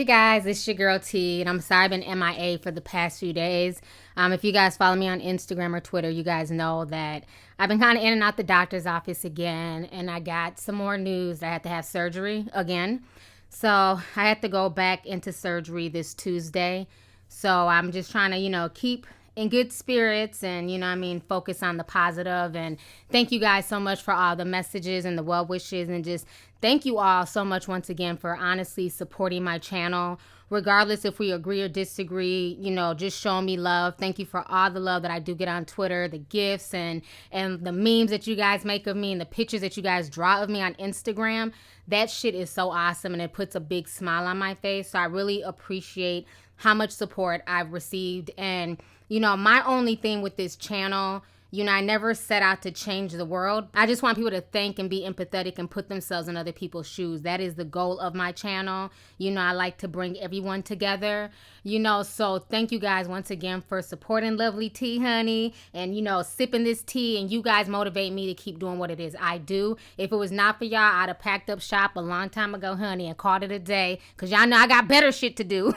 guys, it's your girl T, and I'm sorry I've been MIA for the past few days. If you guys follow me on Instagram or Twitter, you guys know that I've been kind of in and out the doctor's office again, and I got some more news that I had to have surgery again. So I had to go back into surgery this Tuesday. So I'm just trying to, keep in good spirits and, focus on the positive. And thank you guys so much for all the messages and the well wishes, and just thank you all so much once again for honestly supporting my channel. Regardless if we agree or disagree, just showing me love. Thank you for all the love that I do get on Twitter, the gifts and the memes that you guys make of me and the pictures that you guys draw of me on Instagram. That shit is so awesome, and it puts a big smile on my face. So I really appreciate how much support I've received. And, my only thing with this channel, I never set out to change the world. I just want people to think and be empathetic and put themselves in other people's shoes. That is the goal of my channel. I like to bring everyone together, so thank you guys once again for supporting Lovelyti, honey, and, sipping this tea, and you guys motivate me to keep doing what it is I do. If it was not for y'all, I'd have packed up shop a long time ago, honey, and called it a day, because y'all know I got better shit to do.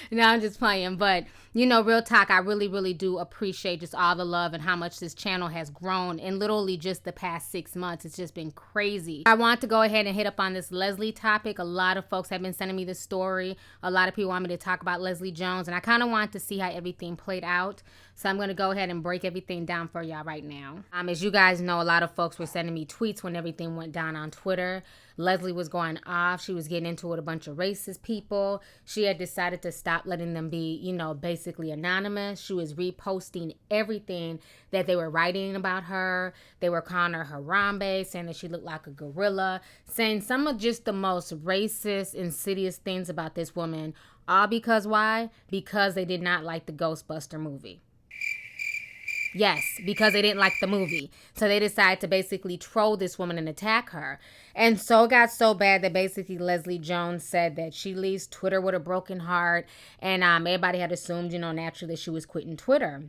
No, I'm just playing. But, real talk, I really, really do appreciate just all the love and how much this channel has grown in literally just the past 6 months. It's just been crazy. I want to go ahead and hit up on this Leslie topic. A lot of folks have been sending me this story. A lot of people want me to talk about Leslie Jones, and I kind of want to see how everything played out. So I'm going to go ahead and break everything down for y'all right now. As you guys know, a lot of folks were sending me tweets when everything went down on Twitter. Leslie was going off. She was getting into it with a bunch of racist people. She had decided to stop letting them be, basically anonymous. She was reposting everything that they were writing about her. They were calling her Harambe, saying that she looked like a gorilla, saying some of just the most racist, insidious things about this woman. All because why? Because they did not like the Ghostbuster movie. Yes, because they didn't like the movie. So they decided to basically troll this woman and attack her. And so it got so bad that basically Leslie Jones said that she leaves Twitter with a broken heart. And everybody had assumed, naturally that she was quitting Twitter.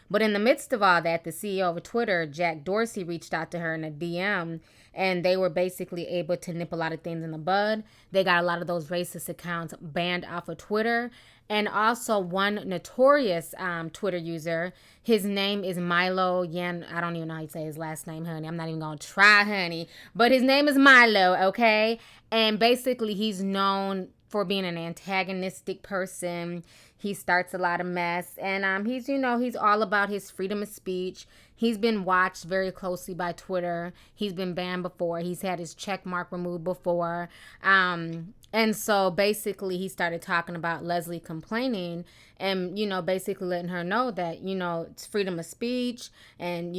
But in the midst of all that, the CEO of Twitter, Jack Dorsey, reached out to her in a DM, and they were basically able to nip a lot of things in the bud. They got a lot of those racist accounts banned off of Twitter. And also one notorious Twitter user, his name is Milo Yan. I don't even know how you say his last name, honey. I'm not even going to try, honey. But his name is Milo, okay? And basically he's known for being an antagonistic person. He starts a lot of mess, and he's all about his freedom of speech. He's been watched very closely by Twitter. He's been banned before. He's had his check mark removed before. And so basically he started talking about Leslie complaining and, basically letting her know that, it's freedom of speech and,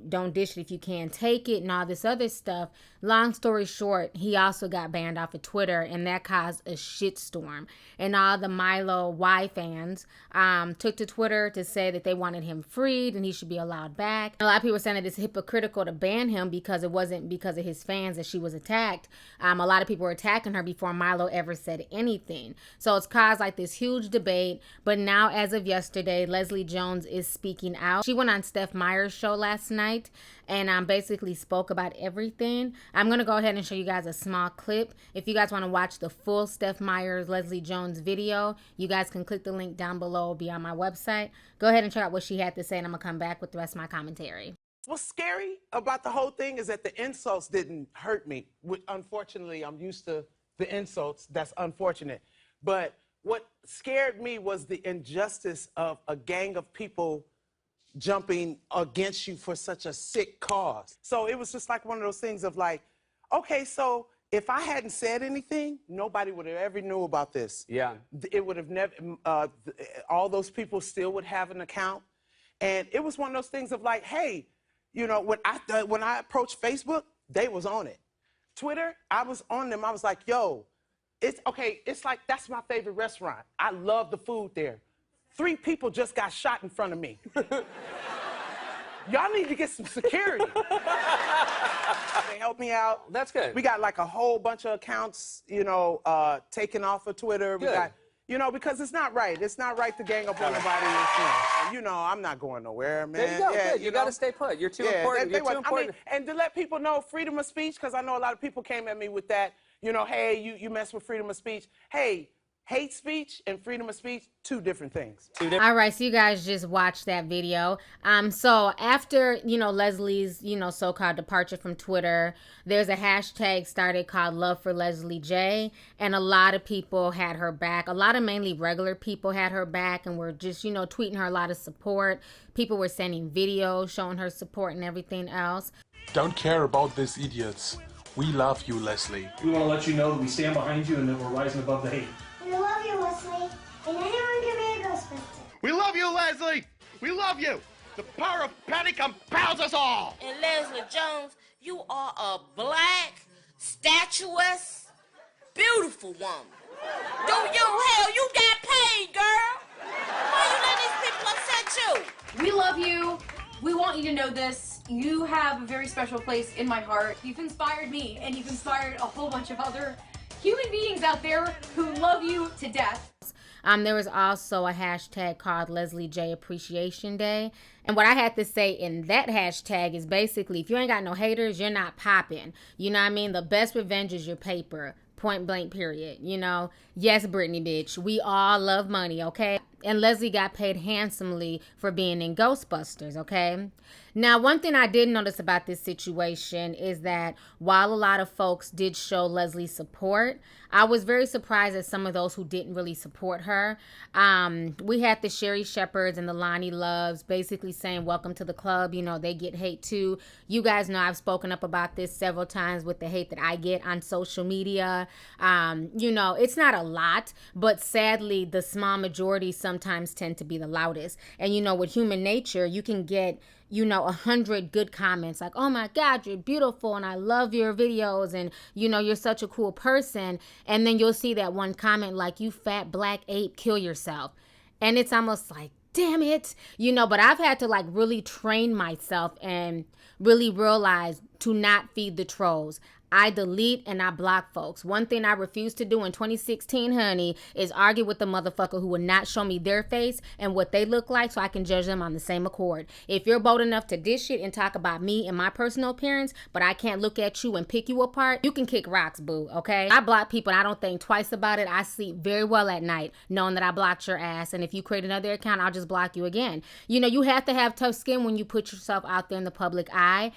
don't dish it if you can't take it and all this other stuff. Long story short, he also got banned off of Twitter, and that caused a shitstorm. And all the Milo Y fans took to Twitter to say that they wanted him freed and he should be allowed back. A lot of people were saying that it's hypocritical to ban him because it wasn't because of his fans that she was attacked. A lot of people were attacking her before Milo ever said anything. So it's caused like this huge debate. But now, as of yesterday, Leslie Jones is speaking out. She went on Steph Meyer's show last night and basically spoke about everything. I'm going to go ahead and show you guys a small clip. If you guys want to watch the full Steph Meyer's Leslie Jones video, you guys can click the link down below. It'll be on my website. Go ahead and check out what she had to say, and I'm going to come back with the rest of my commentary. What's scary about the whole thing is that the insults didn't hurt me. Unfortunately, I'm used to the insults. That's unfortunate. But what scared me was the injustice of a gang of people jumping against you for such a sick cause. So it was just like one of those things of like, okay, so if I hadn't said anything, nobody would have ever knew about this. Yeah. It would have never, all those people still would have an account. And it was one of those things of like, hey, you know, when I approached Facebook, they was on it. Twitter, I was on them. I was like, yo, it's okay. It's like, that's my favorite restaurant. I love the food there. 3 people just got shot in front of me. Y'all need to get some security. They helped me out. That's good. We got like a whole bunch of accounts, you know, taken off of Twitter. Good. We got, you know, because it's not right. It's not right to gang up on nobody. And, you know, I'm not going nowhere, man. There you go. Yeah, Good. You got to stay put. You're too important. You're too important. I mean, and to let people know freedom of speech, because I know a lot of people came at me with that. You know, hey, you mess with freedom of speech. Hey, hate speech and freedom of speech, 2 different things. All right, so you guys just watched that video. So after, you know, Leslie's, you know, so-called departure from Twitter, there's a hashtag started called Love for Leslie J, and a lot of people had her back. A lot of mainly regular people had her back and were just, you know, tweeting her a lot of support. People were sending videos showing her support and everything else. Don't care about these idiots. We love you, Leslie. We want to let you know that we stand behind you and that we're rising above the hate. We love you, Leslie, and anyone can be a Ghostbuster. We love you, Leslie! We love you! The power of Patty compels us all! And Leslie Jones, you are a black, statuesque, beautiful woman. Do you hell, you got paid, girl! Why you let these people upset you? We love you. We want you to know this. You have a very special place in my heart. You've inspired me, and you've inspired a whole bunch of other human beings out there who love you to death. There was also a hashtag called Leslie J Appreciation Day. And what I had to say in that hashtag is basically, if you ain't got no haters, you're not popping. You know what I mean? The best revenge is your paper. Point blank, period. You know? Yes, Brittany, bitch. We all love money, okay? And Leslie got paid handsomely for being in Ghostbusters, okay? Now, one thing I did notice about this situation is that while a lot of folks did show Leslie support, I was very surprised at some of those who didn't really support her. We had the Sherry Shepherds and the Lonnie Loves basically saying, welcome to the club. You know, they get hate too. You guys know I've spoken up about this several times with the hate that I get on social media. You know, it's not a lot, but sadly, the small majority sometimes tend to be the loudest. And, you know, with human nature, you can get, you know, 100 good comments like, oh my God, you're beautiful and I love your videos and, you know, you're such a cool person. And then you'll see that one comment like, you fat black ape, kill yourself. And it's almost like, damn it, you know, but I've had to like really train myself and really realize to not feed the trolls. I delete and I block folks. One thing I refused to do in 2016, honey, is argue with the motherfucker who would not show me their face and what they look like so I can judge them on the same accord. If you're bold enough to dish it and talk about me and my personal appearance, but I can't look at you and pick you apart, you can kick rocks, boo, okay? I block people and I don't think twice about it. I sleep very well at night knowing that I blocked your ass, and if you create another account, I'll just block you again. You know, you have to have tough skin when you put yourself out there in the public eye.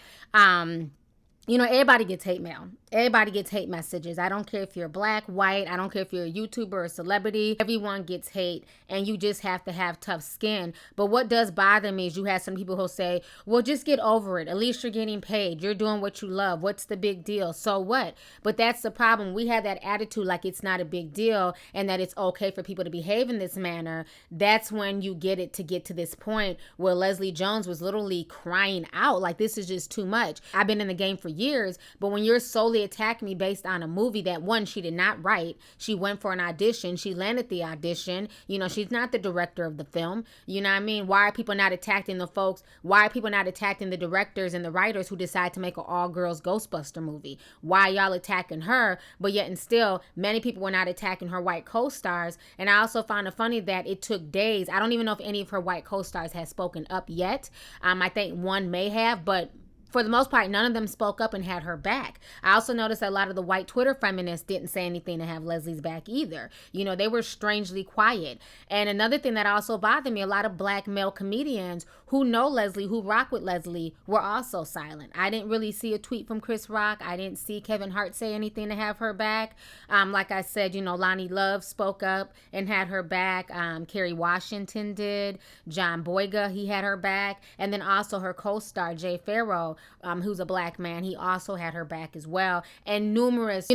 You know, everybody gets hate mail. Everybody gets hate messages. I don't care if you're black, white. I don't care if you're a YouTuber or a celebrity. Everyone gets hate, and you just have to have tough skin. But what does bother me is you have some people who say, well, just get over it. At least you're getting paid. You're doing what you love. What's the big deal? So what? But that's the problem. We have that attitude like it's not a big deal and that it's okay for people to behave in this manner. That's when you get it to get to this point where Leslie Jones was literally crying out like, this is just too much. I've been in the game for years, but when you're solely attacking me based on a movie that, one, she did not write, she went for an audition, she landed the audition, you know, she's not the director of the film, you know what I mean? Why are people not attacking the folks? Why are people not attacking the directors and the writers who decide to make an all-girls Ghostbuster movie? Why y'all attacking her, but yet and still, many people were not attacking her white co-stars? And I also found it funny that it took days. I don't even know if any of her white co-stars has spoken up yet. I think one may have, but for the most part, none of them spoke up and had her back. I also noticed that a lot of the white Twitter feminists didn't say anything to have Leslie's back either. You know, they were strangely quiet. And another thing that also bothered me, a lot of black male comedians who know Leslie, who rock with Leslie, were also silent. I didn't really see a tweet from Chris Rock. I didn't see Kevin Hart say anything to have her back. Like I said, you know, Lonnie Love spoke up and had her back. Kerry Washington did. John Boyga, he had her back. And then also her co-star, Jay Farrow, who's a black man, he also had her back as well. And numerous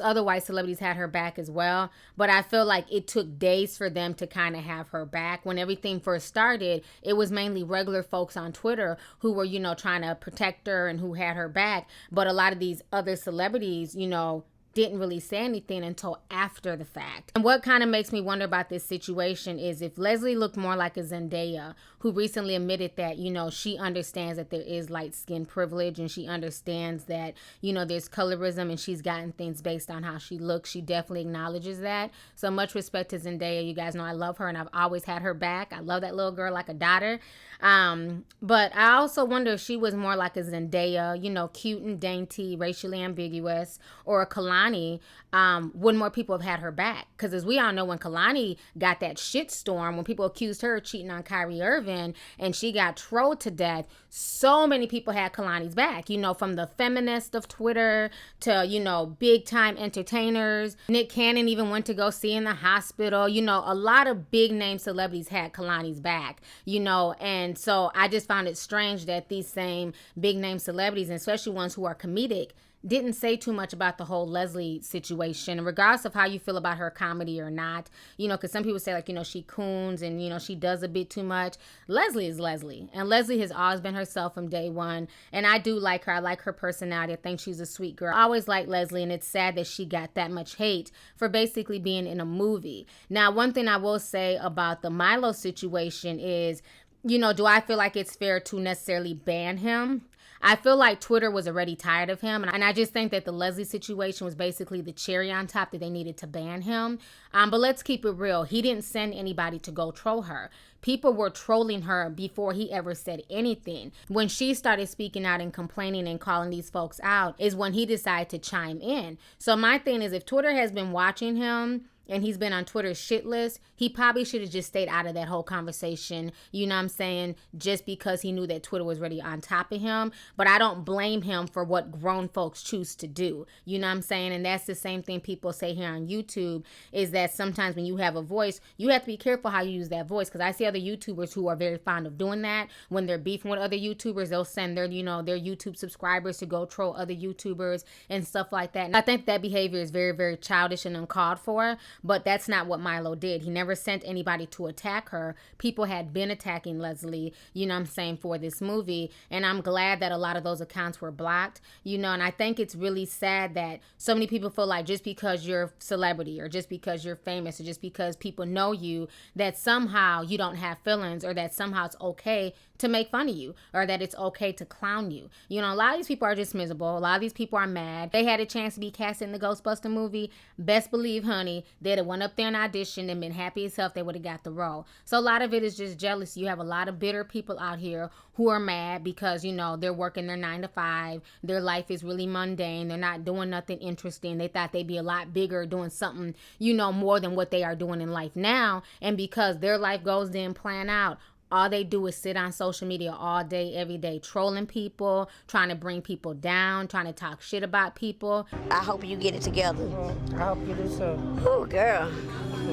other white celebrities had her back as well. But I feel like it took days for them to kind of have her back. When everything first started, it was mainly regular folks on Twitter who were, you know, trying to protect her and who had her back. But a lot of these other celebrities, you know, didn't really say anything until after the fact. And what kind of makes me wonder about this situation is if Leslie looked more like a Zendaya, who recently admitted that, you know, she understands that there is light skin privilege and she understands that, you know, there's colorism and she's gotten things based on how she looks. She definitely acknowledges that. So much respect to Zendaya. You guys know I love her and I've always had her back. I love that little girl like a daughter. But I also wonder if she was more like a Zendaya, you know, cute and dainty, racially ambiguous, or a Kalani, would more people have had her back? Because as we all know, when Kalani got that shitstorm, when people accused her of cheating on Kyrie Irving and she got trolled to death, so many people had Kalani's back, you know, from the feminist of Twitter to, you know, big time entertainers. Nick Cannon even went to go see in the hospital. You know, a lot of big name celebrities had Kalani's back, you know, and so I just found it strange that these same big name celebrities, and especially ones who are comedic, didn't say too much about the whole Leslie situation, regardless of how you feel about her comedy or not. You know, because some people say, like, you know, she coons and, you know, she does a bit too much. Leslie is Leslie. And Leslie has always been herself from day one. And I do like her. I like her personality. I think she's a sweet girl. I always liked Leslie, and it's sad that she got that much hate for basically being in a movie. Now, one thing I will say about the Milo situation is, you know, do I feel like it's fair to necessarily ban him? I feel like Twitter was already tired of him. And I just think that the Leslie situation was basically the cherry on top that they needed to ban him. But let's keep it real. He didn't send anybody to go troll her. People were trolling her before he ever said anything. When she started speaking out and complaining and calling these folks out is when he decided to chime in. So my thing is, if Twitter has been watching him and he's been on Twitter's shit list, he probably should have just stayed out of that whole conversation, you know what I'm saying, just because he knew that Twitter was already on top of him. But I don't blame him for what grown folks choose to do, you know what I'm saying? And that's the same thing people say here on YouTube, is that sometimes when you have a voice, you have to be careful how you use that voice, because I see other YouTubers who are very fond of doing that. When they're beefing with other YouTubers, they'll send their, you know, their YouTube subscribers to go troll other YouTubers and stuff like that. And I think that behavior is very, very childish and uncalled for. But that's not what Milo did. He never sent anybody to attack her. People had been attacking Leslie, you know what I'm saying, for this movie. And I'm glad that a lot of those accounts were blocked, you know, and I think it's really sad that so many people feel like just because you're a celebrity or just because you're famous or just because people know you, that somehow you don't have feelings, or that somehow it's okay to make fun of you, or that it's okay to clown you. You know, a lot of these people are just miserable. A lot of these people are mad. They had a chance to be cast in the Ghostbuster movie. Best believe, honey, they'd have went up there and auditioned and been happy as hell if they would have got the role. So a lot of it is just jealousy. You have a lot of bitter people out here who are mad because, you know, they're working their 9 to 5. Their life is really mundane. They're not doing nothing interesting. They thought they'd be a lot bigger doing something, you know, more than what they are doing in life now. And because their life goals didn't plan out, all they do is sit on social media all day, every day, trolling people, trying to bring people down, trying to talk shit about people. I hope you get it together. I hope you do so. Oh, girl.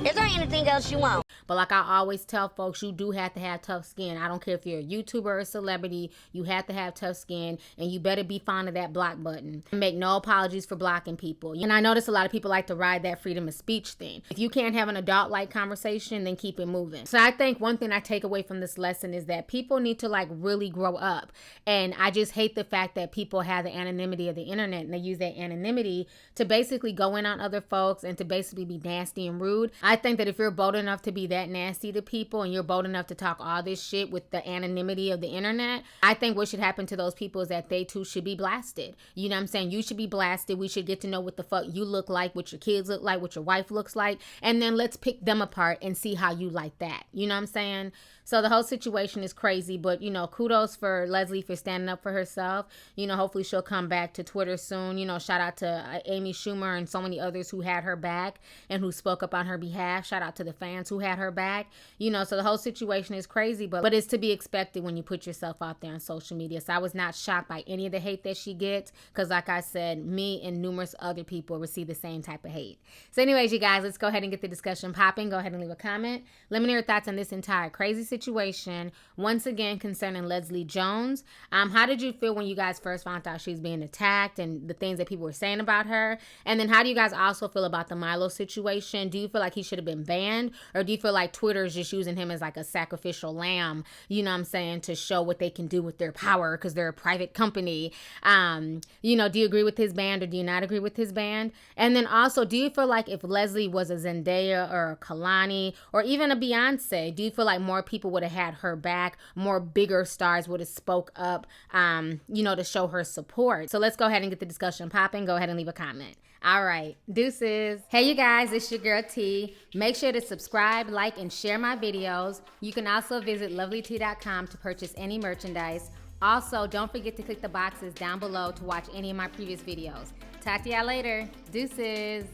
Is there anything else you want? But like I always tell folks, you do have to have tough skin. I don't care if you're a YouTuber or a celebrity, you have to have tough skin, and you better be fond of that block button. Make no apologies for blocking people. And I notice a lot of people like to ride that freedom of speech thing. If you can't have an adult-like conversation, then keep it moving. So I think one thing I take away from this lesson is that people need to like really grow up. And I just hate the fact that people have the anonymity of the internet, and they use that anonymity to basically go in on other folks and to basically be nasty and rude. I I think that if you're bold enough to be that nasty to people and you're bold enough to talk all this shit with the anonymity of the internet, I think what should happen to those people is that they too should be blasted. You know what I'm saying? You should be blasted. We should get to know what the fuck you look like, what your kids look like, what your wife looks like, and then let's pick them apart and see how you like that. You know what I'm saying? So the whole situation is crazy, but, you know, kudos for Leslie for standing up for herself. You know, hopefully she'll come back to Twitter soon. You know, shout out to Amy Schumer and so many others who had her back and who spoke up on her behalf. Shout out to the fans who had her back. You know, so the whole situation is crazy, but it's to be expected when you put yourself out there on social media. So I was not shocked by any of the hate that she gets because, like I said, me and numerous other people receive the same type of hate. So anyways, you guys, let's go ahead and get the discussion popping. Go ahead and leave a comment. Let me know your thoughts on this entire crazy situation. Once again, concerning Leslie Jones. How did you feel when you guys first found out she was being attacked and the things that people were saying about her? And then how do you guys also feel about the Milo situation? Do you feel like he should have been banned? Or do you feel like Twitter is just using him as like a sacrificial lamb, you know what I'm saying, to show what they can do with their power because they're a private company? You know, do you agree with his ban or do you not agree with his ban? And then also, do you feel like if Leslie was a Zendaya or a Kalani or even a Beyonce, do you feel like more people would have had her back, more bigger stars would have spoke up, you know, to show her support? So let's go ahead and get the discussion popping. Go ahead and leave a comment. All right, deuces. Hey, you guys, it's your girl T. Make sure to subscribe, like, and share my videos. You can also visit lovelyti.com to purchase any merchandise. Also, don't forget to click the boxes down below to watch any of my previous videos. Talk to y'all later. Deuces.